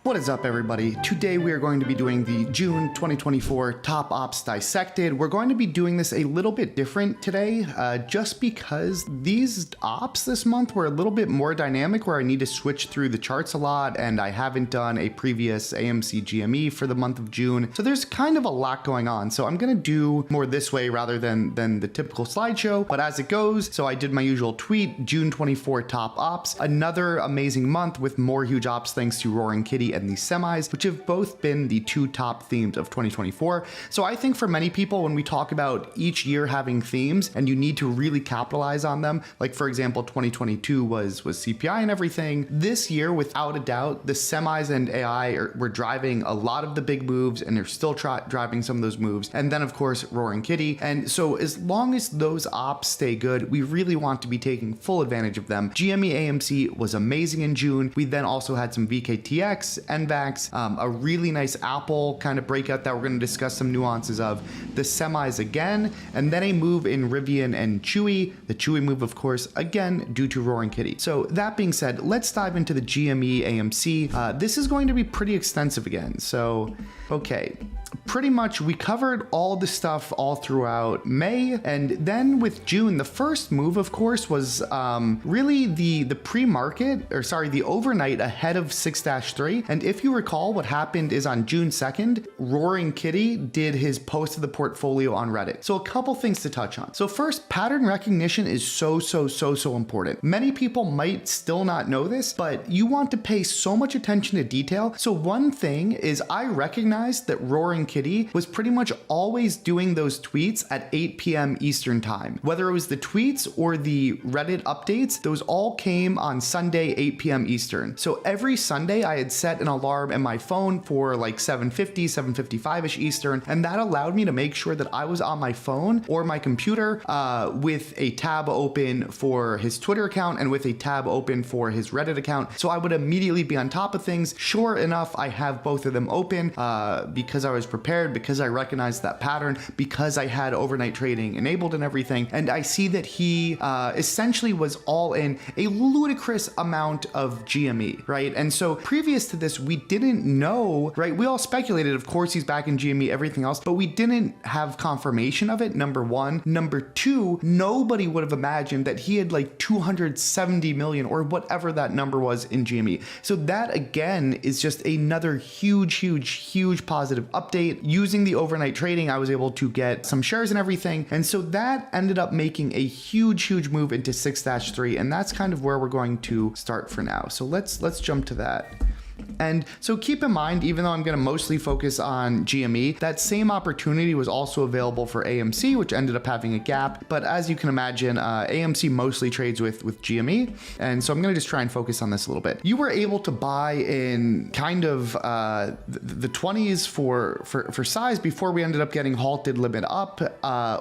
What is up, everybody? Today we are going to be doing the June 2024 Top Ops Dissected. We're going to be doing this a little bit different today, just because these ops this month were a little bit more dynamic where I need to switch through the charts a lot, and I haven't done a previous AMC GME for the month of June. So there's kind of a lot going on. So I'm going to do more this way rather than the typical slideshow, but as it goes. So I did my usual tweet, June 24 Top Ops, another amazing month with more huge ops thanks to Roaring Kitty and the semis, which have both been the two top themes of 2024. So I think for many people, when we talk about each year having themes and you need to really capitalize on them, like for example, 2022 was CPI and everything. This year, without a doubt, the semis and AI were driving a lot of the big moves, and they're still driving some of those moves. And then of course, Roaring Kitty. And so as long as those ops stay good, we really want to be taking full advantage of them. GME AMC was amazing in June. We then also had some VKTX, NVAX, a really nice Apple kind of breakout that we're going to discuss some nuances of, the semis again, and then a move in Rivian and Chewy. The Chewy move, of course, again, due to Roaring Kitty. So that being said, let's dive into the GME AMC. This is going to be pretty extensive again. So, okay. Pretty much we covered all the stuff all throughout May, and then with June, the first move, of course, was really the pre-market, or sorry, the overnight ahead of 6-3. And if you recall, what happened is on June 2nd, Roaring Kitty did his post of the portfolio on Reddit. So a couple things to touch on. So first, pattern recognition is so important. Many people might still not know this, but you want to pay so much attention to detail. So one thing is I recognized that Roaring Kitty was pretty much always doing those tweets at 8 p.m. Eastern time. Whether it was the tweets or the Reddit updates, those all came on Sunday, 8 p.m. Eastern. So every Sunday I had set an alarm in my phone for like 7:50, 7:55-ish Eastern, and that allowed me to make sure that I was on my phone or my computer with a tab open for his Twitter account and with a tab open for his Reddit account. So I would immediately be on top of things. Sure enough, I have both of them open because I was prepared, because I recognized that pattern, because I had overnight trading enabled and everything. And I see that he essentially was all in a ludicrous amount of GME, right? And so previous to this, we didn't know, right? We all speculated, of course, he's back in GME, everything else, but we didn't have confirmation of it, number one. Number two, nobody would have imagined that he had like 270 million or whatever that number was in GME. So that again is just another huge positive update. Using the overnight trading, I was able to get some shares and everything. And so that ended up making a huge move into 6-3. And that's kind of where we're going to start for now. So let's jump to that. And so keep in mind, even though I'm going to mostly focus on GME, that same opportunity was also available for AMC, which ended up having a gap. But as you can imagine, AMC mostly trades with GME. And so I'm going to just try and focus on this a little bit. You were able to buy in kind of the 20s for size before we ended up getting halted limit up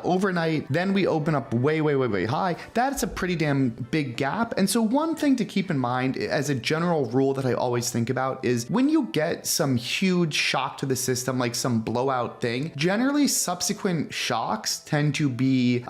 overnight. Then we open up way high. That's a pretty damn big gap. And so one thing to keep in mind as a general rule that I always think about is when you get some huge shock to the system, like some blowout thing, generally subsequent shocks tend to be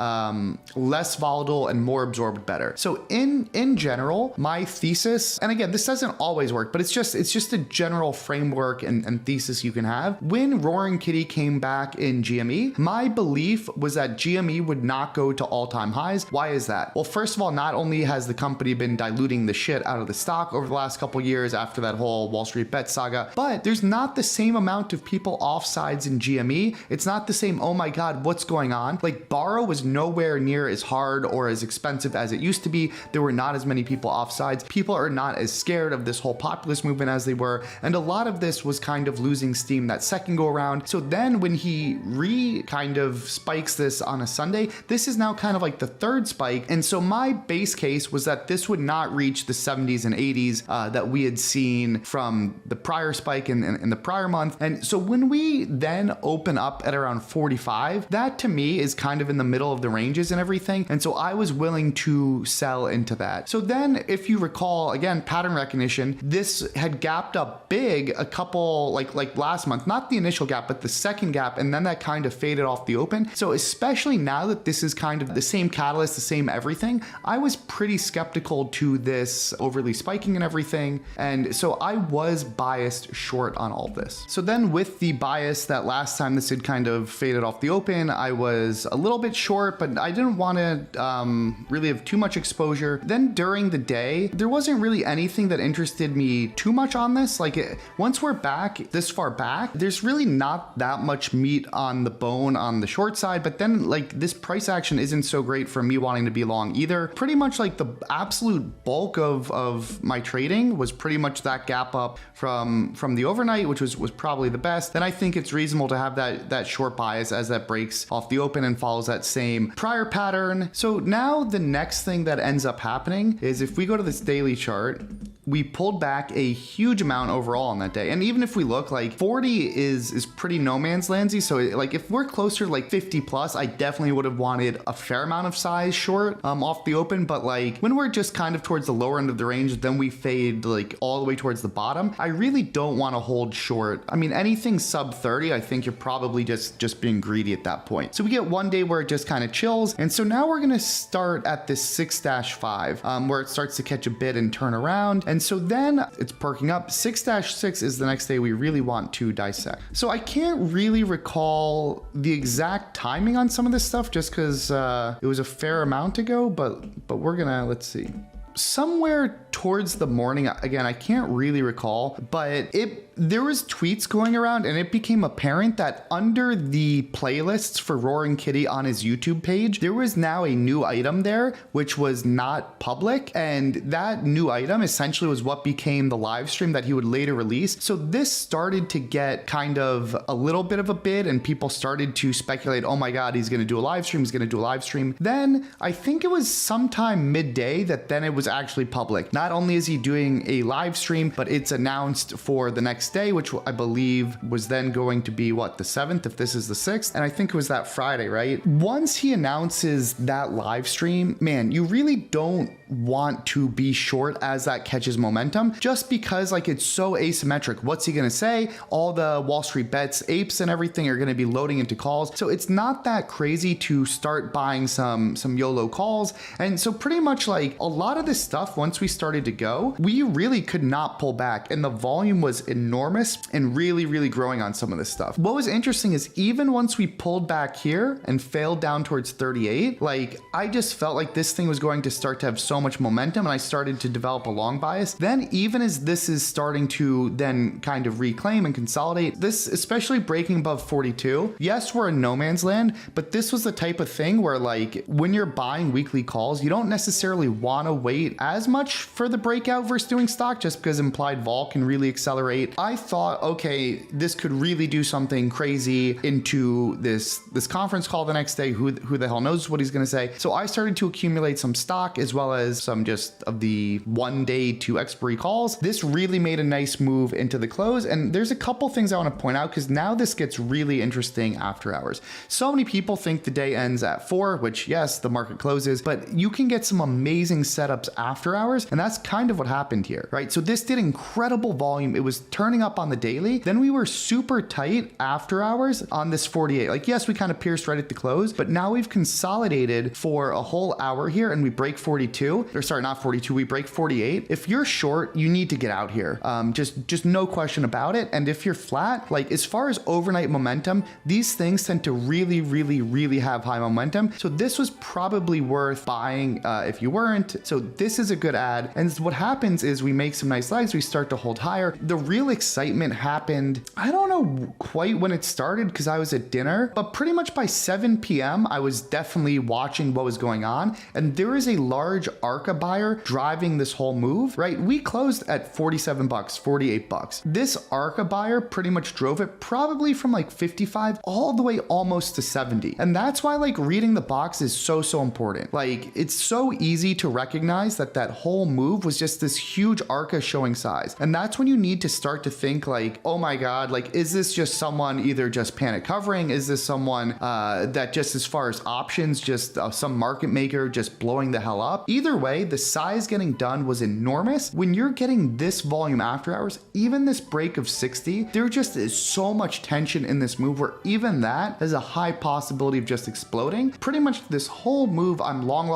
less volatile and more absorbed better. So in general, my thesis, and again, this doesn't always work, but it's just a general framework and thesis you can have. When Roaring Kitty came back in GME, my belief was that GME would not go to all-time highs. Why is that? Well, first of all, not only has the company been diluting the shit out of the stock over the last couple years after that whole Wall Street bet saga, but there's not the same amount of people offsides in GME. It's not the same, oh my God, what's going on? Like borrow was nowhere near as hard or as expensive as it used to be. There were not as many people offsides. People are not as scared of this whole populist movement as they were. And a lot of this was kind of losing steam that second go around. So then when he kind of spikes this on a Sunday, this is now kind of like the third spike. And so my base case was that this would not reach the 70s and 80s that we had seen from the prior spike in the prior month. And so when we then open up at around 45, that to me is kind of in the middle of the ranges and everything. And so I was willing to sell into that. So then if you recall, again, pattern recognition, this had gapped up big a couple, like last month, not the initial gap, but the second gap. And then that kind of faded off the open. So especially now that this is kind of the same catalyst, the same everything, I was pretty skeptical to this overly spiking and everything. And so I was was biased short on all this. So then with the bias that last time this had kind of faded off the open, I was a little bit short, but I didn't want to really have too much exposure. Then during the day, there wasn't really anything that interested me too much on this. Like once we're back this far back, there's really not that much meat on the bone on the short side, but then like this price action isn't so great for me wanting to be long either. Pretty much like the absolute bulk of my trading was pretty much that gap up from the overnight, which was probably the best. Then I think it's reasonable to have that short bias as that breaks off the open and follows that same prior pattern. So now the next thing that ends up happening is if we go to this daily chart, we pulled back a huge amount overall on that day. And even if we look, like 40 is pretty no man's landsy. So like if we're closer to like 50 plus, I definitely would have wanted a fair amount of size short off the open. But like when we're just kind of towards the lower end of the range, then we fade like all the way towards the bottom. I really don't want to hold short. I mean, anything sub 30, I think you're probably just being greedy at that point. So we get one day where it just kind of chills. And so now we're going to start at this 6-5 where it starts to catch a bid and turn around. And so then it's perking up. 6-6 is the next day we really want to dissect. So I can't really recall the exact timing on some of this stuff just because it was a fair amount ago, but we're gonna, let's see. Somewhere towards the morning, again, I can't really recall, but there was tweets going around and it became apparent that under the playlists for Roaring Kitty on his YouTube page, there was now a new item there, which was not public. And that new item essentially was what became the live stream that he would later release. So this started to get kind of a little bit of a bid and people started to speculate, oh my God, he's going to do a live stream. He's going to do a live stream. Then I think it was sometime midday that then it was actually public. Not only is he doing a live stream, but it's announced for the next day, which I believe was then going to be what, the 7th, if this is the 6th. And I think it was that Friday, right? Once he announces that live stream, man, you really don't want to be short as that catches momentum, just because like it's so asymmetric. What's he going to say? All the Wall Street bets, apes and everything are going to be loading into calls. So it's not that crazy to start buying some YOLO calls. And so pretty much like a lot of this stuff, once we started to go, we really could not pull back. And the volume was enormous and really, really growing on some of this stuff. What was interesting is even once we pulled back here and failed down towards 38, like I just felt like this thing was going to start to have so much momentum and I started to develop a long bias. Then even as this is starting to then kind of reclaim and consolidate, this especially breaking above 42, yes, we're in no man's land, but this was the type of thing where like when you're buying weekly calls, you don't necessarily want to wait as much for the breakout versus doing stock just because implied vol can really accelerate. I thought, okay, this could really do something crazy into this conference call the next day. Who the hell knows what he's going to say? So I started to accumulate some stock as well as some just of the 1 day to expiry calls. This really made a nice move into the close. And there's a couple things I want to point out because now this gets really interesting after hours. So many people think the day ends at 4, which yes, the market closes, but you can get some amazing setups after hours. And that's kind of what happened here, right? So this did incredible volume. It was turning up on the daily. Then we were super tight after hours on this 48. Like, yes, we kind of pierced right at the close, but now we've consolidated for a whole hour here and we break 42, or sorry, not 42, we break 48. If you're short, you need to get out here. Just no question about it. And if you're flat, like as far as overnight momentum, these things tend to really, really, really have high momentum. So this was probably worth buying if you weren't. So this is a good ad. And what happens is we make some nice legs, we start to hold higher. The real excitement happened, I don't know quite when it started because I was at dinner, but pretty much by 7 p.m. I was definitely watching what was going on. And there is a large ARCA buyer driving this whole move, right? We closed at 47 bucks, 48 bucks. This ARCA buyer pretty much drove it probably from like 55 all the way almost to 70. And that's why like reading the box is so important. Like it's so easy to recognize that whole move was just this huge ARCA showing size. And that's when you need to start to to think like, oh my God, like, is this just someone either just panic covering? Is this someone that just as far as options, just some market maker just blowing the hell up? Either way, the size getting done was enormous. When you're getting this volume after hours, even this break of 60, there just is so much tension in this move where even that has a high possibility of just exploding. Pretty much this whole move, I'm long,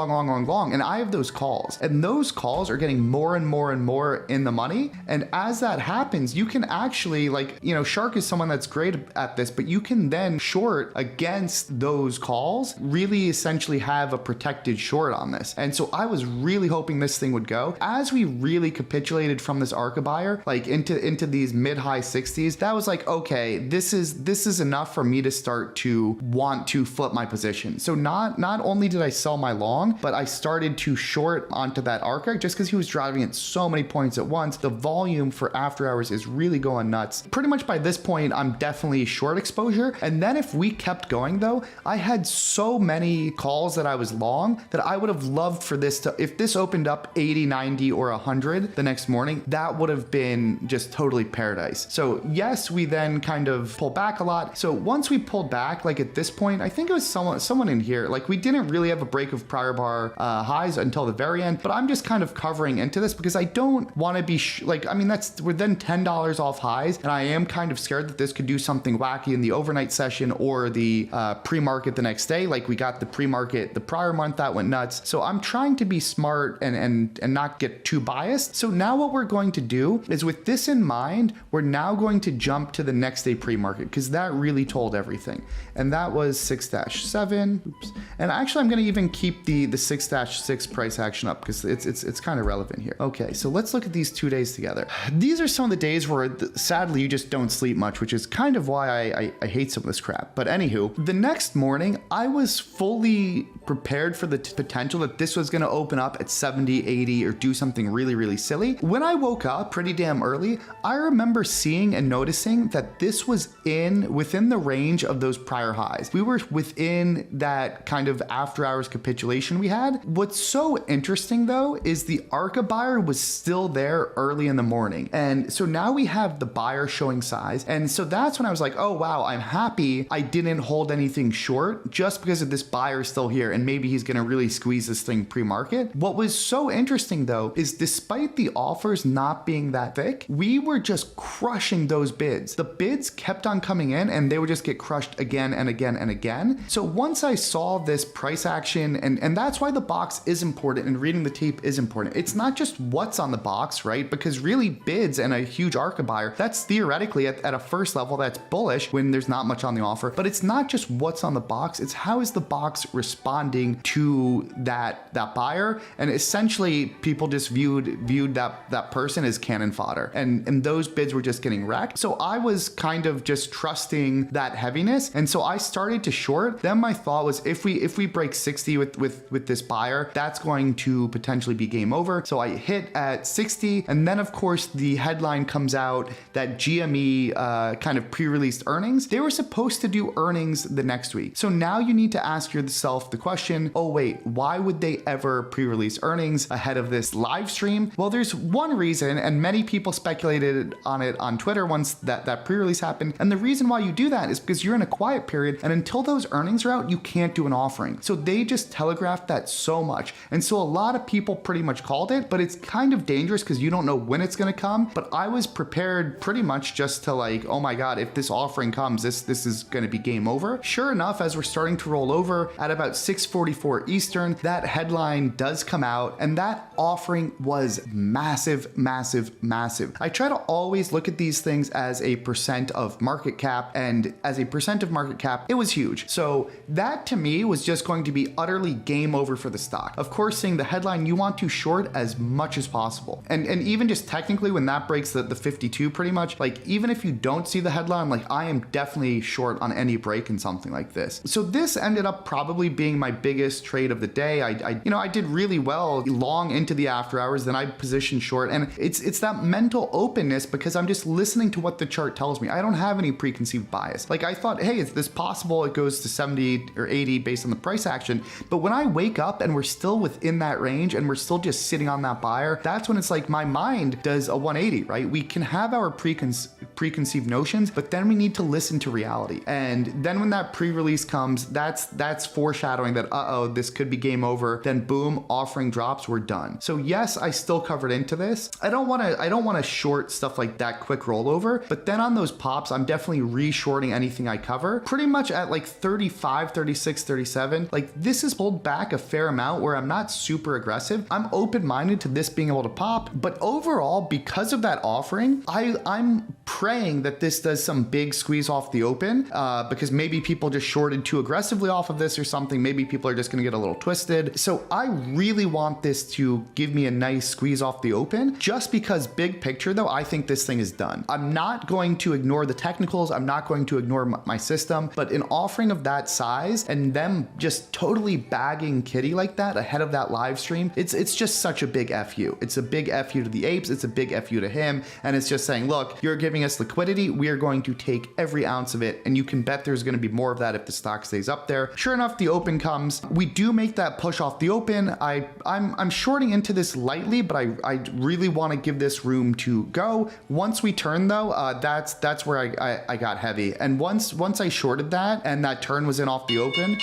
and I have those calls, and those calls are getting more and more and more in the money. And as that happens, you can actually, like, you know, Shark is someone that's great at this, but you can then short against those calls, really essentially have a protected short on this. And so I was really hoping this thing would go. As we really capitulated from this ARCA buyer, like into these mid-high 60s, that was like, okay, this is enough for me to start to want to flip my position. So not only did I sell my long, but I started to short onto that ARCA just because he was driving at so many points at once. The volume for after hours is really going nuts. Pretty much by this point, I'm definitely short exposure. And then if we kept going though, I had so many calls that I was long that I would have loved for this to, if this opened up 80, 90 or 100 the next morning, that would have been just totally paradise. So yes, we then kind of pulled back a lot. So once we pulled back, like at this point, I think it was someone in here, like we didn't really have a break of prior bar highs until the very end, but I'm just kind of covering into this because I don't want to be like, I mean, we're then $10 off highs, and I am kind of scared that this could do something wacky in the overnight session or the pre-market the next day. Like we got the pre-market the prior month, that went nuts. So I'm trying to be smart and not get too biased. So now what we're going to do is, with this in mind, we're now going to jump to the next day pre-market because that really told everything. And that was 6-7. Oops. And actually I'm going to even keep the 6-6 price action up because it's kind of relevant here. Okay, so let's look at these 2 days together. These are some of the days where sadly you just don't sleep much, which is kind of why I hate some of this crap. But anywho, the next morning I was fully prepared for the potential that this was going to open up at 70, 80 or do something really, really silly. When I woke up pretty damn early, I remember seeing and noticing that this was within the range of those prior highs. We were within that kind of after hours capitulation we had. What's so interesting though is the ARCA buyer was still there early in the morning. And so now we have the buyer showing size. And so that's when I was like, oh wow, I'm happy I didn't hold anything short just because of this buyer still here. And maybe he's going to really squeeze this thing pre-market. What was so interesting though is despite the offers not being that thick, we were just crushing those bids. The bids kept on coming in and they would just get crushed again and again and again. So once I saw this price action, and that's why the box is important and reading the tape is important. It's not just what's on the box, right? Because really bids and a huge ARCA buyer, that's theoretically at a first level, that's bullish when there's not much on the offer, but it's not just what's on the box, it's how is the box responding to that buyer. And essentially people just viewed that person as cannon fodder, and those bids were just getting wrecked. So I was kind of just trusting that heaviness, and so I started to short. Then my thought was, if we break 60 with this buyer, that's going to potentially be game over. So I hit at 60, and then of course the headline comes out that GME kind of pre-released earnings. They were supposed to do earnings the next week. So now you need to ask yourself the question, oh wait, why would they ever pre-release earnings ahead of this live stream? Well, there's one reason, and many people speculated on it on Twitter once that pre-release happened. And the reason why you do that is because you're in a quiet period, and until those earnings are out, you can't do an offering. So they just telegraphed that so much. And so a lot of people pretty much called it, but it's kind of dangerous because you don't know when it's going to come. But I was prepared pretty much just to like, oh my God, if this offering comes, this is going to be game over. Sure enough, as we're starting to roll over at about 6:44 Eastern, that headline does come out, and that offering was massive, massive, massive. I try to always look at these things as a percent of market cap, and as a percent of market cap, it was huge. So that to me was just going to be utterly game over for the stock. Of course, seeing the headline, you want to short as much as possible. And even just technically when that breaks the 52 pretty much, like even if you don't see the headline, like I am definitely short on any break in something like this. So this ended up probably being my biggest trade of the day. I did really well long into the after hours, then I positioned short, and it's that mental openness because I'm just listening to what the chart tells me. I don't have any preconceived bias. Like I thought, hey, is this possible it goes to 70 or 80 based on the price action? But when I wake up and we're still within that range and we're still just sitting on that buyer, that's when it's like my mind does a 180, right? We can have our preconceived notions, but then we need to listen to reality. And then when that pre-release comes, that's foreshadowing that, uh-oh, this could be game over. Then boom, offering drops, we're done. So yes, I still covered into this. I don't want to short stuff like that quick rollover, but then on those pops, I'm definitely re-shorting anything I cover pretty much at like 35, 36, 37. Like this is pulled back a fair amount where I'm not super aggressive. I'm open-minded to this being able to pop, but overall, because of that offering, I'm praying that this does some big squeeze off the open, because maybe people just shorted too aggressively off of this or something. Maybe people are just going to get a little twisted. So I really want this to give me a nice squeeze off the open, just because big picture though, I think this thing is done. I'm not going to ignore the technicals. I'm not going to ignore my system, but an offering of that size and them just totally bagging Kitty like that ahead of that live stream, it's just such a big FU. It's a big FU to the apes. It's a big FU to him. And it's just saying, look, you're giving us liquidity. We are going to take every ounce of it. And you can bet there's going to be more of that if the stock stays up there. Sure enough, the open comes. We do make that push off the open. I'm shorting into this lightly, but I really want to give this room to go. Once we turn though, that's where I got heavy. And once I shorted that and that turn was in off the open,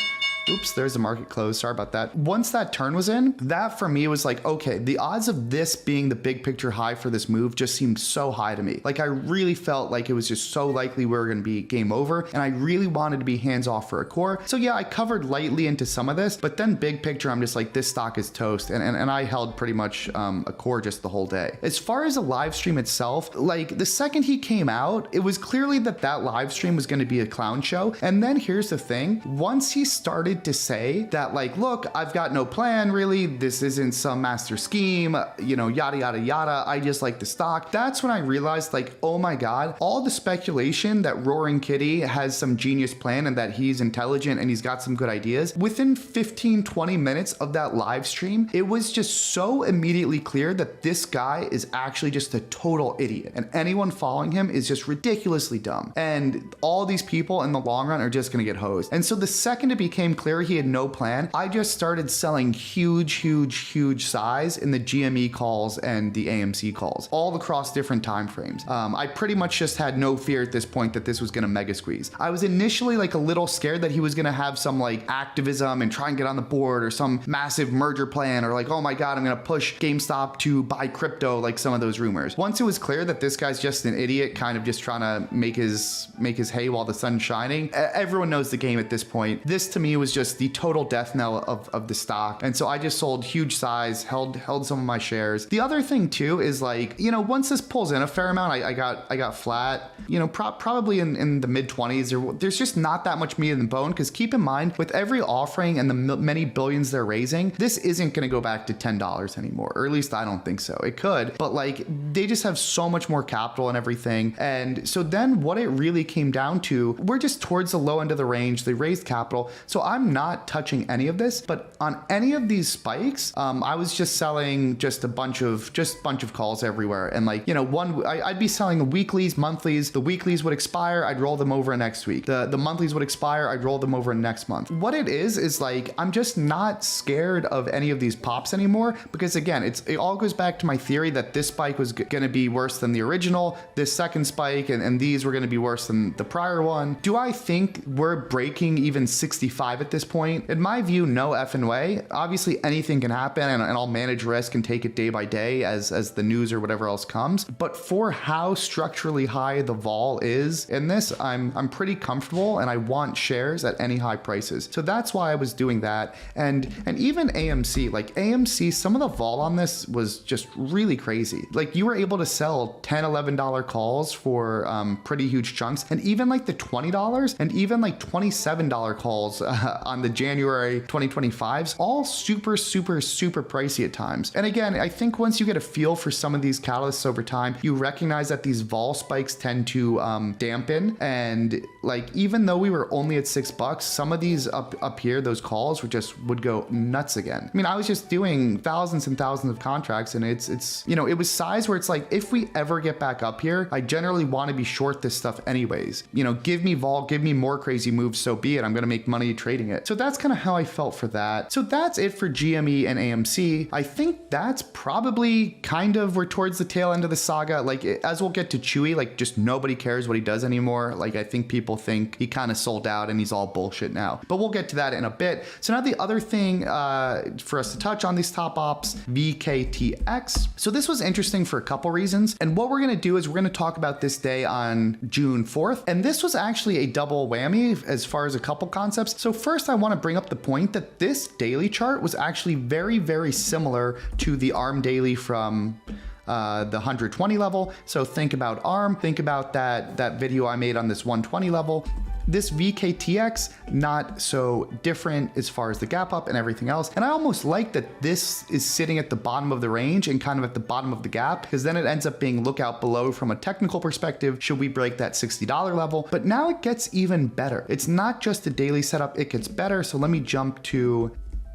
oops, there's the market close. Sorry about that. Once that turn was in, that for me was like, okay, the odds of this being the big picture high for this move just seemed so high to me. Like I really felt like it was just so likely we were going to be game over, and I really wanted to be hands off for a core. So yeah, I covered lightly into some of this, but then big picture, I'm just like, this stock is toast. And I held pretty much a core just the whole day. As far as the live stream itself, like the second he came out, it was clearly that live stream was going to be a clown show. And then here's the thing, once he started to say that like, look, I've got no plan really, this isn't some master scheme, you know, yada yada yada, I just like the stock, that's when I realized like, oh my god, all the speculation that Roaring Kitty has some genius plan and that he's intelligent and he's got some good ideas, within 15-20 minutes of that live stream, it was just so immediately clear that this guy is actually just a total idiot, and anyone following him is just ridiculously dumb, and all these people in the long run are just gonna get hosed. And so the second it became clear he had no plan, I just started selling huge size in the GME calls and the AMC calls, all across different time frames. I pretty much just had no fear at this point that this was gonna mega squeeze. I was initially like a little scared that he was gonna have some like activism and try and get on the board, or some massive merger plan, or like, oh my god, I'm gonna push GameStop to buy crypto, like some of those rumors. Once it was clear that this guy's just an idiot, kind of just trying to make his hay while the sun's shining, everyone knows the game at this point. This to me was just the total death knell of the stock. And so I just sold huge size, held some of my shares. The other thing too is like, you know, once this pulls in a fair amount, I got flat, you know, probably in the mid 20s. There's just not that much meat in the bone, because keep in mind, with every offering and the many billions they're raising, this isn't going to go back to $10 anymore, or at least I don't think so. It could, but like they just have so much more capital and everything. And so then what it really came down to, we're just towards the low end of the range. They raised capital, so I'm not touching any of this. But on any of these spikes, I was just selling just a bunch of calls everywhere. And like, you know, I'd be selling the weeklies, monthlies. The weeklies would expire, I'd roll them over next week. The monthlies would expire, I'd roll them over next month. What it is like, I'm just not scared of any of these pops anymore, because again, it all goes back to my theory that this spike was going to be worse than the original, this second spike, and these were going to be worse than the prior one. Do I think we're breaking even 65 at this point? In my view, no effing way. Obviously anything can happen, and I'll manage risk and take it day by day as the news or whatever else comes. But for how structurally high the vol is in this, I'm pretty comfortable, and I want shares at any high prices. So that's why I was doing that. And even AMC, like AMC, some of the vol on this was just really crazy. Like you were able to sell $10, $11 calls for pretty huge chunks, and even like the $20 and even like $27 calls on the January 2025s, all super pricey at times. And again, I think once you get a feel for some of these catalysts over time, you recognize that these vols fall spikes tend to dampen. And like, even though we were only at $6, some of these up here, those calls would go nuts again. I mean, I was just doing thousands and thousands of contracts, and it's you know, it was size where it's like, if we ever get back up here, I generally want to be short this stuff anyways. You know, give me vol, give me more crazy moves, so be it. I'm going to make money trading it. So that's kind of how I felt for that. So that's it for GME and AMC. I think that's probably kind of, we're towards the tail end of the saga. Like, as we'll get to Chewy, like, just nobody cares what he does anymore. Like, I think people think he kind of sold out and he's all bullshit now, but we'll get to that in a bit. So now the other thing for us to touch on these top ops, VKTX. So this was interesting for a couple reasons. And what we're going to do is we're going to talk about this day on June 4th. And this was actually a double whammy as far as a couple concepts. So first, I want to bring up the point that this daily chart was actually very, very similar to the ARM daily from the 120 level. So think about ARM, think about that video I made on this 120 level. This VKTX, not so different as far as the gap up and everything else. And I almost like that this is sitting at the bottom of the range and kind of at the bottom of the gap, because then it ends up being lookout below from a technical perspective, should we break that $60 level. But now it gets even better. It's not just a daily setup, it gets better. So let me jump to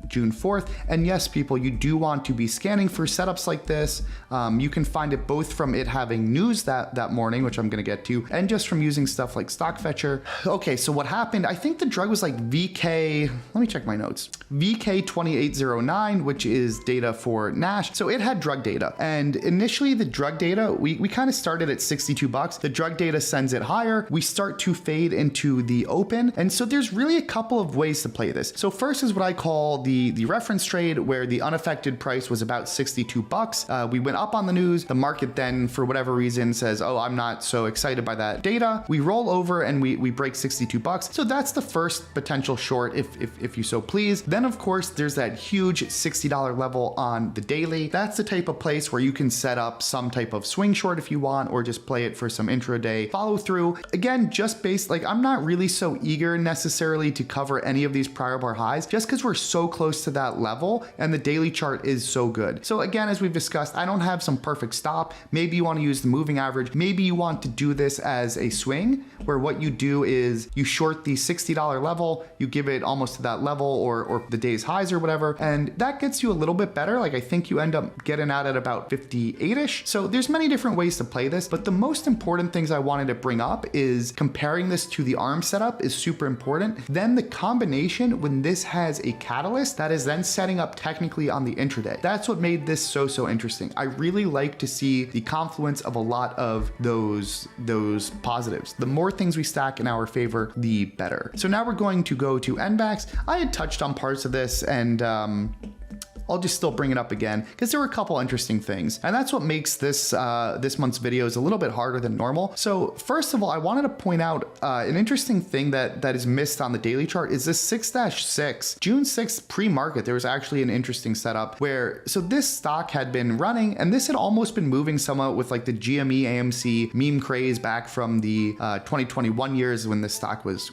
June 4th. And yes, people, you do want to be scanning for setups like this. You can find it both from it having news that morning, which I'm going to get to, and just from using stuff like Stock Fetcher. Okay, so what happened? I think the drug was like VK, let me check my notes, VK2809, which is data for NASH. So it had drug data. And initially the drug data, we kind of started at $62. The drug data sends it higher. We start to fade into the open. And so there's really a couple of ways to play this. So first is what I call the reference trade, where the unaffected price was about $62. We went up on the news. The market then, for whatever reason, says, oh, I'm not so excited by that data. We roll over and we break $62. So that's the first potential short, if you so please. Then of course, there's that huge $60 level on the daily. That's the type of place where you can set up some type of swing short if you want, or just play it for some intraday follow through. Again, just based, like, I'm not really so eager necessarily to cover any of these prior bar highs, just because we're so close to that level and the daily chart is so good. So again, as we've discussed, I don't have some perfect stop. Maybe you want to use the moving average. Maybe you want to do this as a swing, where what you do is you short the $60 level, you give it almost to that level or the day's highs or whatever, and that gets you a little bit better. Like, I think you end up getting out at about 58-ish. So there's many different ways to play this, but the most important things I wanted to bring up is comparing this to the ARM setup is super important. Then the combination when this has a catalyst that is then setting up technically on the intraday. That's what made this so interesting. I really like to see the confluence of a lot of those positives. The more things we stack in our favor, the better. So now we're going to go to NBAX. I had touched on parts of this, and I'll just still bring it up again because there were a couple interesting things. And that's what makes this this month's videos a little bit harder than normal. So first of all, I wanted to point out an interesting thing that is missed on the daily chart is this 6-6. June 6th pre-market, there was actually an interesting setup where, so this stock had been running and this had almost been moving somewhat with like the GME AMC meme craze back from the 2021 years when this stock was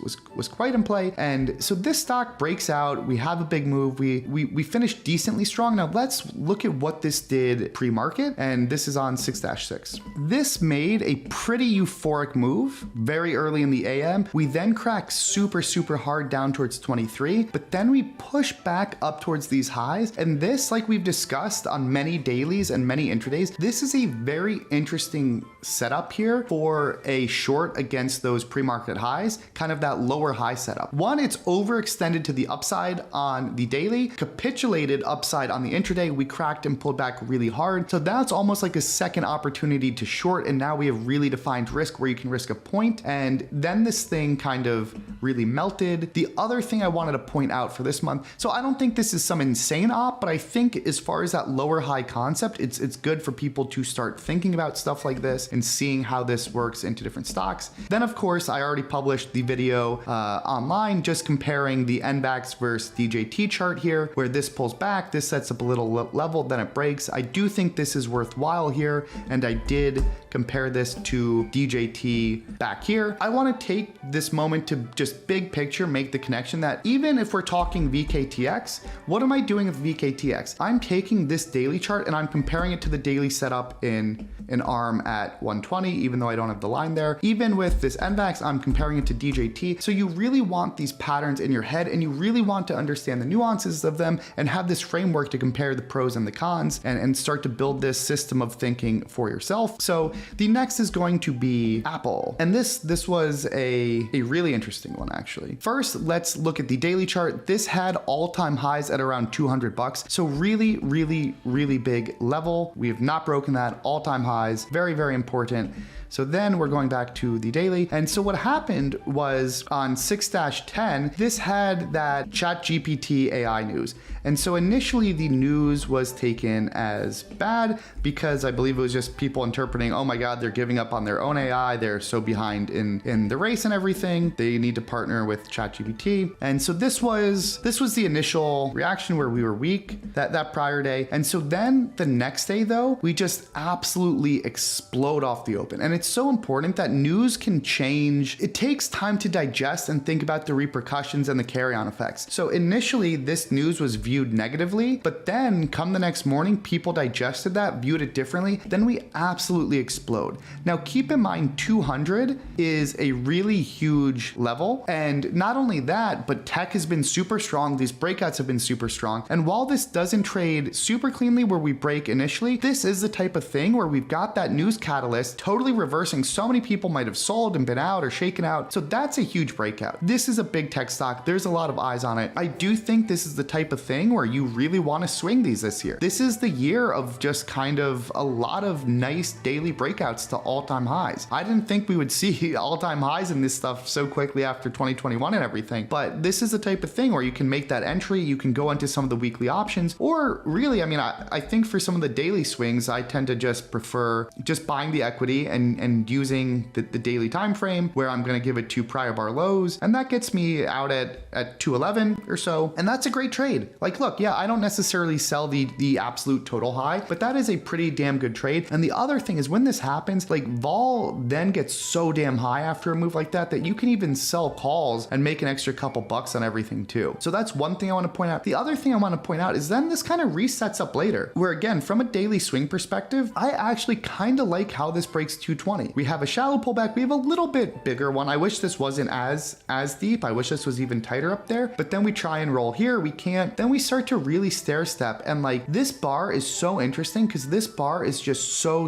quite in play. And so this stock breaks out, we have a big move, we finished decently strong. Now let's look at what this did pre-market, and this is on 6-6. This made a pretty euphoric move very early in the AM. We then cracked super hard down towards 23, but then we push back up towards these highs. And this, like we've discussed on many dailies and many intradays, this is a very interesting setup here for a short against those pre-market highs, kind of that lower high setup. One, it's overextended to the upside on the daily, capitulated upside on the intraday. We cracked and pulled back really hard. So that's almost like a second opportunity to short. And now we have really defined risk where you can risk a point. And then this thing kind of really melted. The other thing I wanted to point out for this month, so I don't think this is some insane op, but I think as far as that lower high concept, it's good for people to start thinking about stuff like this and seeing how this works into different stocks. Then of course, I already published the video online, just comparing the NBAX versus DJT chart here, where this pulls back, this this sets up a little level, then it breaks. I do think this is worthwhile here, and I did compare this to DJT back here. I want to take this moment to just big picture make the connection that even if we're talking VKTX, what am I doing with VKTX? I'm taking this daily chart and I'm comparing it to the daily setup in an arm at 120, even though I don't have the line there. Even with this NVAX, I'm comparing it to DJT. So you really want these patterns in your head, and you really want to understand the nuances of them and have this framework to compare the pros and the cons and start to build this system of thinking for yourself. So the next is going to be Apple. And this was a really interesting one, actually. First, let's look at the daily chart. This had all-time highs at around 200 bucks. So really, really, really big level. We have not broken that. All-time highs, very, very important. So then we're going back to the daily. And so what happened was on 6-10, this had that ChatGPT AI news. And so initially the news was taken as bad because I believe it was just people interpreting, oh my God, they're giving up on their own AI. They're so behind in the race and everything. They need to partner with ChatGPT. And so this was the initial reaction where we were weak that prior day. And so then the next day though, we just absolutely explode off the open. And it's so important that news can change. It takes time to digest and think about the repercussions and the carry-on effects. So initially this news was viewed negatively, but then come the next morning, people digested that, viewed it differently, then we absolutely explode. Now keep in mind 200 is a really huge level. And not only that, but tech has been super strong. These breakouts have been super strong. And while this doesn't trade super cleanly where we break initially, this is the type of thing where we've got that news catalyst totally reversing. So many people might have sold and been out or shaken out. So that's a huge breakout. This is a big tech stock. There's a lot of eyes on it. I do think this is the type of thing where you really want to swing these this year. This is the year of just kind of a lot of nice daily breakouts to all-time highs. I didn't think we would see all-time highs in this stuff so quickly after 2021 and everything, but this is the type of thing where you can make that entry, you can go into some of the weekly options, or really, I mean, I think for some of the daily swings, I tend to just prefer just buying the equity and using the daily time frame where I'm going to give it 2 prior bar lows, and that gets me out at 211 or so, and that's a great trade. Like, look, yeah, I don't necessarily sell the absolute total high, but that is a pretty damn good trade. And the other thing is when this happens, like vol then gets so damn high after a move like that you can even sell calls and make an extra couple bucks on everything too. So that's one thing I want to point out. The other thing I want to point out is then this kind of resets up later, where again, from a daily swing perspective, I actually kind of like how this breaks 220. We have a shallow pullback. We have a little bit bigger one. I wish this wasn't as deep. I wish this was even tighter up there, but then we try and roll here. We can't. Then we start to really stair step. And like this bar is so interesting because this bar is just so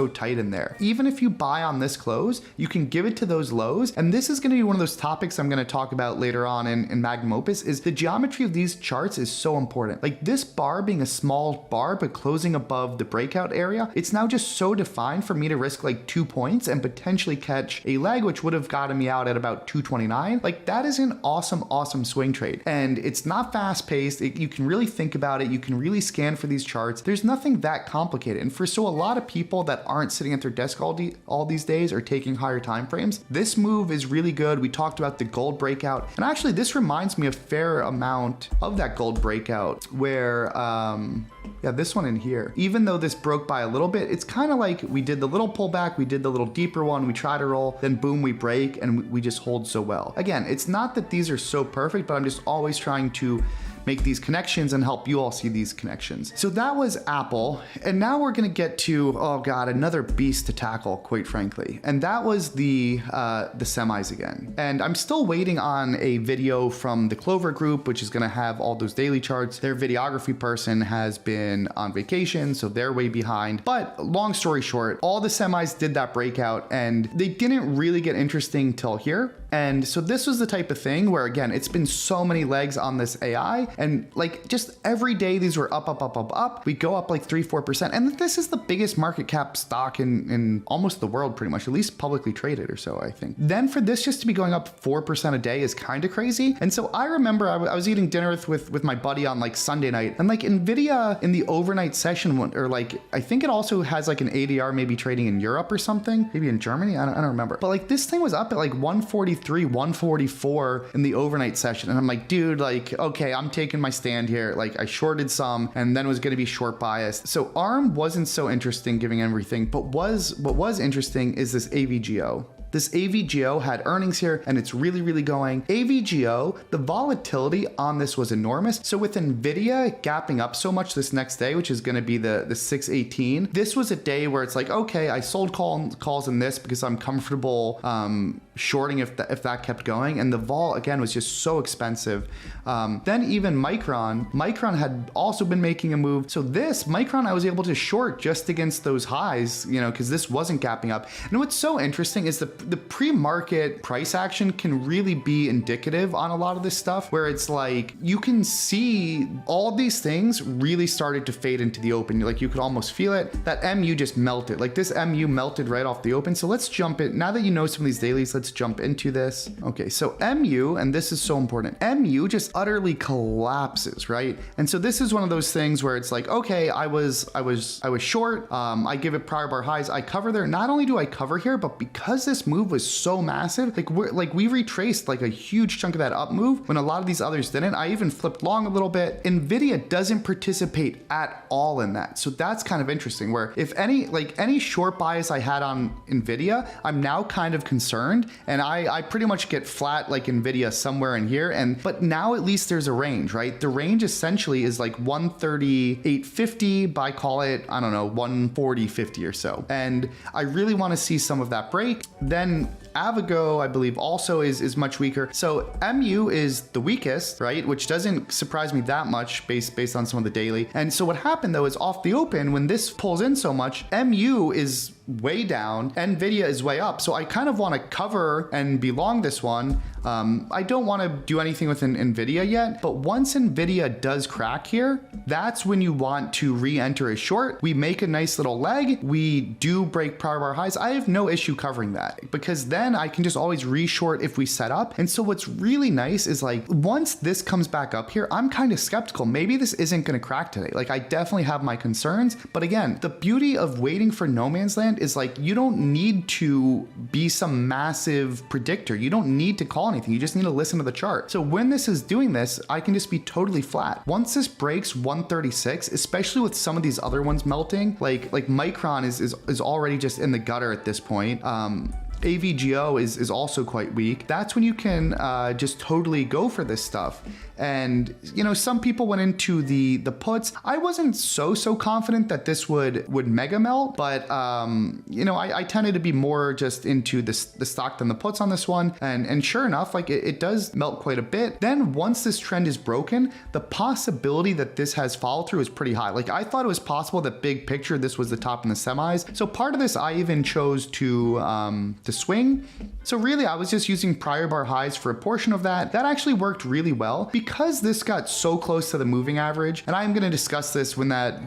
tight in there. Even if you buy on this close, you can give it to those lows. And this is going to be one of those topics I'm going to talk about later on in Magnum Opus is the geometry of these charts is so important. Like this bar being a small bar, but closing above the breakout area, it's now just so defined for me to risk like 2 points and potentially catch a leg, which would have gotten me out at about 229. Like that is an awesome swing trade. And it's not fast paced. You can really think about it. You can really scan for these charts. There's nothing that complicated. And for so a lot of people that aren't sitting at their desk all these days or taking higher time frames, this move is really good. We talked about the gold breakout. And actually this reminds me a fair amount of that gold breakout where, yeah, this one in here, even though this broke by a little bit, it's kind of like we did the little pullback, we did the little deeper one, we try to roll, then boom, we break and we just hold so well. Again, it's not that these are so perfect, but I'm just always trying to make these connections and help you all see these connections. So that was Apple. And now we're gonna get to, oh God, another beast to tackle, quite frankly. And that was the semis again. And I'm still waiting on a video from the Clover group, which is gonna have all those daily charts. Their videography person has been on vacation, so they're way behind. But long story short, all the semis did that breakout and they didn't really get interesting till here. And so this was the type of thing where, again, it's been so many legs on this AI and like just every day these were up. We go up like 3-4%. And this is the biggest market cap stock in almost the world, pretty much, at least publicly traded or so, I think. Then for this just to be going up 4% a day is kind of crazy. And so I remember I was eating dinner with my buddy on like Sunday night, and like Nvidia in the overnight session, or like, I think it also has like an ADR maybe trading in Europe or something, maybe in Germany. I don't remember. But like this thing was up at like 143 143, 144 in the overnight session. And I'm like, dude, like, okay, I'm taking my stand here. Like I shorted some and then was going to be short biased. So ARM wasn't so interesting giving everything, but what was interesting is this AVGO. This AVGO had earnings here and it's really, really going. AVGO, the volatility on this was enormous. So with NVIDIA gapping up so much this next day, which is gonna be the 618, this was a day where it's like, okay, I sold calls in this because I'm comfortable shorting if that kept going. And the vol, again, was just so expensive. Then even Micron had also been making a move. So this, Micron, I was able to short just against those highs, you know, because this wasn't gapping up. And what's so interesting is the pre-market price action can really be indicative on a lot of this stuff, where it's like you can see all these things really started to fade into the open. Like you could almost feel it. That MU just melted. Like this MU melted right off the open. So let's jump in. Now that you know some of these dailies, let's jump into this. Okay, so MU, and this is so important, MU just utterly collapses, right? And so this is one of those things where it's like, okay, I was short. I give it prior bar highs. I cover there. Not only do I cover here, but because this move was so massive, we retraced like a huge chunk of that up move when a lot of these others didn't. I even flipped long a little bit. NVIDIA doesn't participate at all in that. So that's kind of interesting, where if any short bias I had on NVIDIA, I'm now kind of concerned, and I pretty much get flat like NVIDIA somewhere in here. But now at least there's a range, right? The range essentially is like 138.50 by, call it, I don't know, 140.50 or so. And I really want to see some of that break. Then Avago, I believe, also is much weaker. So MU is the weakest, right? Which doesn't surprise me that much based on some of the daily. And so what happened though is off the open, when this pulls in so much, MU is way down, NVIDIA is way up. So I kind of want to cover and be long this one. I don't want to do anything with NVIDIA yet, but once NVIDIA does crack here, that's when you want to re-enter a short. We make a nice little leg. We do break prior bar highs. I have no issue covering that, because then I can just always re-short if we set up. And so what's really nice is like, once this comes back up here, I'm kind of skeptical. Maybe this isn't going to crack today. Like I definitely have my concerns, but again, the beauty of waiting for no man's land is like, you don't need to be some massive predictor. You don't need to call anything. You just need to listen to the chart. So when this is doing this, I can just be totally flat. Once this breaks 136, especially with some of these other ones melting, like Micron is already just in the gutter at this point. AVGO is also quite weak. That's when you can just totally go for this stuff. And, you know, some people went into the puts. I wasn't so confident that this would mega melt, but, you know, I tended to be more just into the stock than the puts on this one. And sure enough, like it does melt quite a bit. Then once this trend is broken, the possibility that this has follow through is pretty high. Like I thought it was possible that big picture, this was the top in the semis. So part of this, I even chose to swing. So really, I was just using prior bar highs for a portion of that. That actually worked really well because this got so close to the moving average. And I'm going to discuss this when that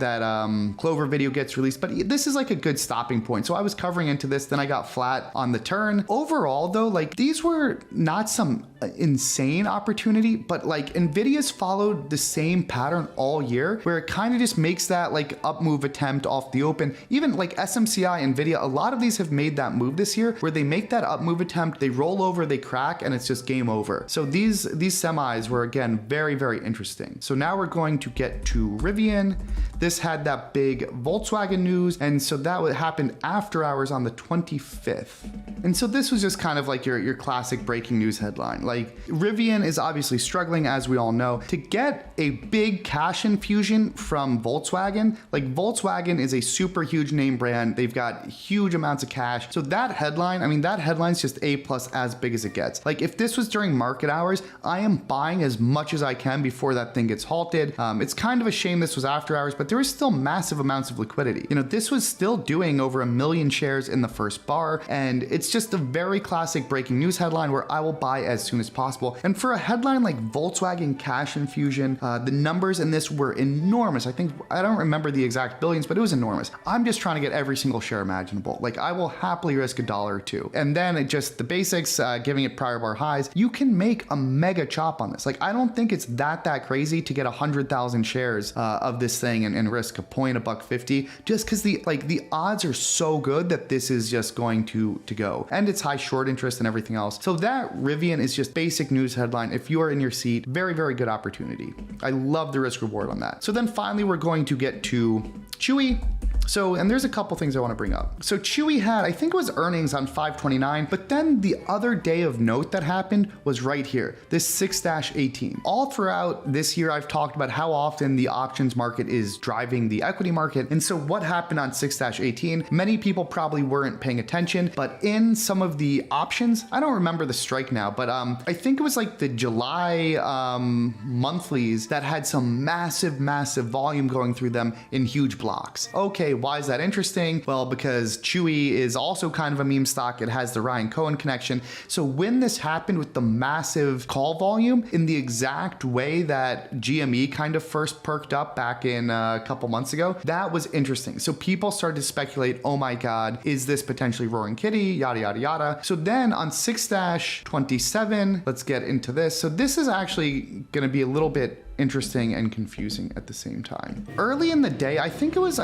Clover video gets released, but this is like a good stopping point. So I was covering into this, then I got flat on the turn. Overall though, like these were not some insane opportunity, but like NVIDIA's followed the same pattern all year, where it kind of just makes that like up move attempt off the open. Even like SMCI, NVIDIA, a lot of these have made that move this year, where they make that up move attempt, they roll over, they crack, and it's just game over. So these semis were, again, very, very interesting. So now we're going to get to Rivian. This had that big Volkswagen news, and so that happened after hours on the 25th. And so this was just kind of like your classic breaking news headline. Like Rivian is obviously struggling, as we all know, to get a big cash infusion from Volkswagen. Like Volkswagen is a super huge name brand. They've got huge amounts of cash. So that headline, I mean, that headline's just A+ as big as it gets. Like if this was during market hours, I am buying as much as I can before that thing gets halted. It's kind of a shame this was after hours, but there was still massive amounts of liquidity. You know, this was still doing over 1 million shares in the first bar, and it's just a very classic breaking news headline where I will buy as soon as possible. And for a headline like Volkswagen cash infusion, the numbers in this were enormous. I don't remember the exact billions, but it was enormous. I'm just trying to get every single share imaginable. Like, I will happily risk $1 or $2. And then it just the basics, giving it prior bar highs. You can make a mega chop on this. Like, I don't think it's that crazy to get 100,000 shares of this thing and risk a point, $1.50, just because the odds are so good that this is just going to go. And it's high short interest and everything else. So that Rivian is just basic news headline. If you are in your seat, very, very good opportunity. I love the risk reward on that. So then finally, we're going to get to Chewy. So, and there's a couple things I want to bring up. So Chewy had, I think it was earnings on 5/29, but then the other day of note that happened was right here, this 6-18. All throughout this year, I've talked about how often the options market is driving the equity market. And so what happened on 6-18, many people probably weren't paying attention, but in some of the options, I don't remember the strike now, but I think it was like the July monthlies that had some massive volume going through them in huge blocks. Okay, why is that interesting? Well, because Chewy is also kind of a meme stock. It has the Ryan Cohen connection. So when this happened with the massive call volume in the exact way that GME kind of first perked up back in a couple months ago, that was interesting. So people started to speculate, oh my God, is this potentially Roaring Kitty? Yada, yada, yada. So then on 6-27, let's get into this. So this is actually going to be a little bit interesting and confusing at the same time. Early in the day, I think it was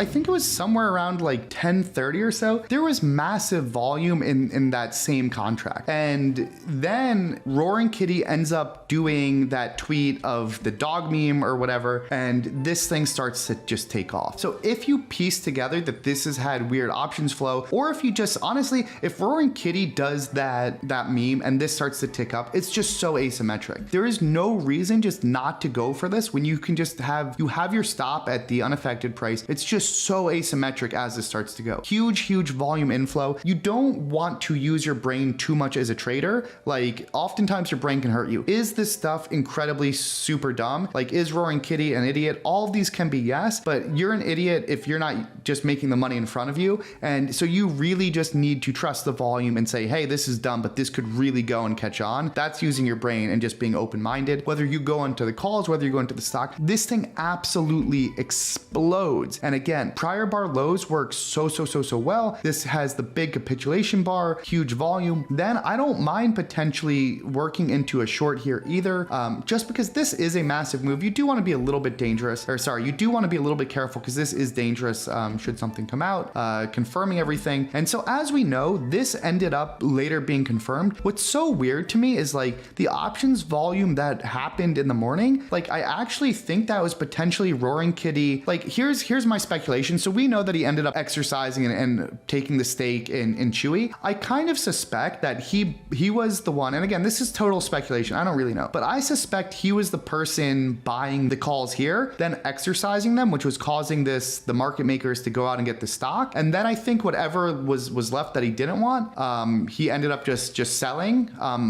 somewhere around like 10:30 or so, there was massive volume in that same contract. And then Roaring Kitty ends up doing that tweet of the dog meme or whatever, and this thing starts to just take off. So if you piece together that this has had weird options flow, or if you just honestly, if Roaring Kitty does that meme and this starts to tick up, it's just so asymmetric. There is no reason just not to go for this when you can just have your stop at the unaffected price. It's just so asymmetric as this starts to go. Huge volume inflow. You don't want to use your brain too much as a trader. Like, oftentimes your brain can hurt you. Is this stuff incredibly super dumb? Like, is Roaring Kitty an idiot? All of these can be yes, but you're an idiot if you're not just making the money in front of you. And so you really just need to trust the volume and say, hey, this is dumb, but this could really go and catch on. That's using your brain and just being open-minded. Whether you go into the calls, whether you go into the stock, this thing absolutely explodes. And again, prior bar lows work so well. This has the big capitulation bar, huge volume. Then I don't mind potentially working into a short here either, just because this is a massive move. You do want to be a little bit dangerous, or sorry, you do want to be a little bit careful because this is dangerous should something come out, confirming everything. And so as we know, this ended up later being confirmed. What's so weird to me is like the options volume that happened in the morning, like I actually think that was potentially Roaring Kitty. Like, here's my speculation. So we know that he ended up exercising and taking the stake in Chewy. I kind of suspect that he was the one, and again, this is total speculation, I don't really know, but I suspect he was the person buying the calls here, then exercising them, which was causing the market makers to go out and get the stock. And then I think whatever was left that he didn't want, he ended up just selling.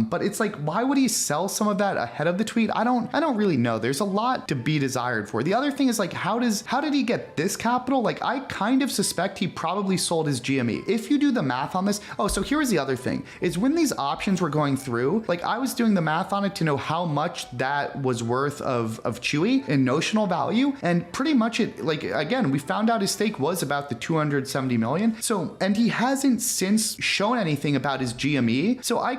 But it's like, why would he sell some of that ahead of the tweet? I don't really know. There's a lot to be desired for. The other thing is like, how did he get this capital? Like, I kind of suspect he probably sold his GME. If you do the math on this, so here's the other thing, is when these options were going through, like I was doing the math on it to know how much that was worth of Chewy in notional value. And pretty much it, like, again, we found out his stake was about the 270 million. So, and he hasn't since shown anything about his GME. So I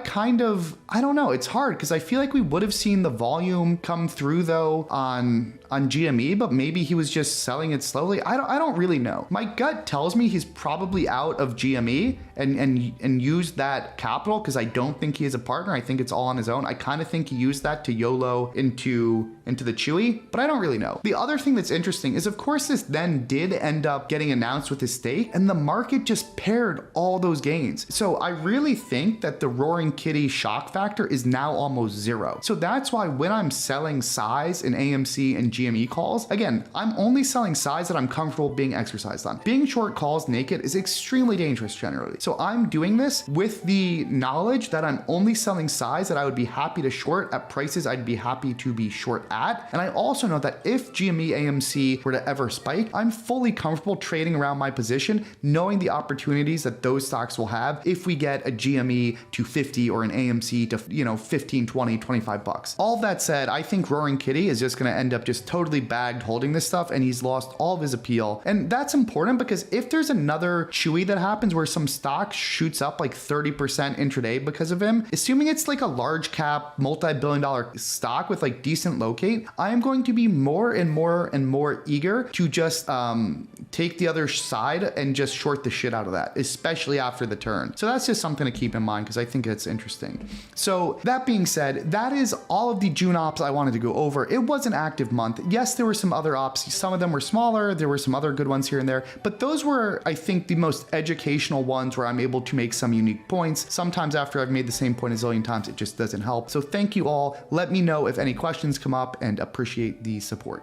don't know. It's hard because I feel like we would have seen the volume come through though on GME, but maybe he was just selling it slowly. I don't really know. My gut tells me he's probably out of GME and used that capital because I don't think he is a partner. I think it's all on his own. I kind of think he used that to YOLO into the Chewy, but I don't really know. The other thing that's interesting is, of course, this then did end up getting announced with his stake, and the market just paired all those gains. So I really think that the Roaring Kitty shock factor is now almost zero. So that's why when I'm selling size in AMC and GME calls. Again, I'm only selling size that I'm comfortable being exercised on. Being short calls naked is extremely dangerous generally. So I'm doing this with the knowledge that I'm only selling size that I would be happy to short at prices I'd be happy to be short at. And I also know that if GME AMC were to ever spike, I'm fully comfortable trading around my position, knowing the opportunities that those stocks will have if we get a GME to 50 or an AMC to, 15, 20, 25 bucks. All that said, I think Roaring Kitty is just going to end up just totally bagged holding this stuff, and he's lost all of his appeal. And that's important because if there's another Chewy that happens where some stock shoots up like 30% intraday because of him, assuming it's like a large cap, multi-billion dollar stock with like decent locate, I am going to be more and more eager to just take the other side and just short the shit out of that, especially after the turn. So that's just something to keep in mind because I think it's interesting. So that being said, that is all of the June ops I wanted to go over. It was an active month. Yes, there were some other ops. Some of them were smaller. There were some other good ones here and there, but those were, I think, the most educational ones where I'm able to make some unique points. Sometimes after I've made the same point a zillion times, it just doesn't help. So thank you all. Let me know if any questions come up and appreciate the support.